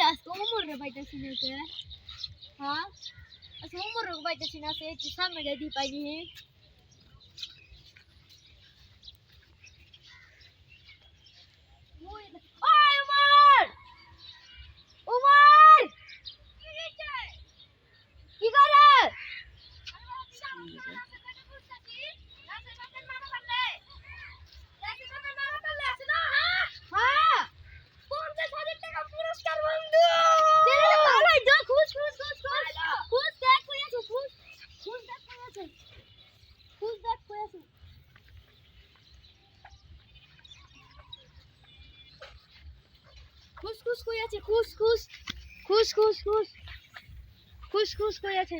আজকে উমরে পাইতেছি না কে হ্যাঁ আজকে উমরে পাইতেছি না সে একটু সামনে দিয়ে পাইনি খুশ খুশ কই আছে খুশ খুশ খুশ খুশ খুশ খুশ খুশ কই আছে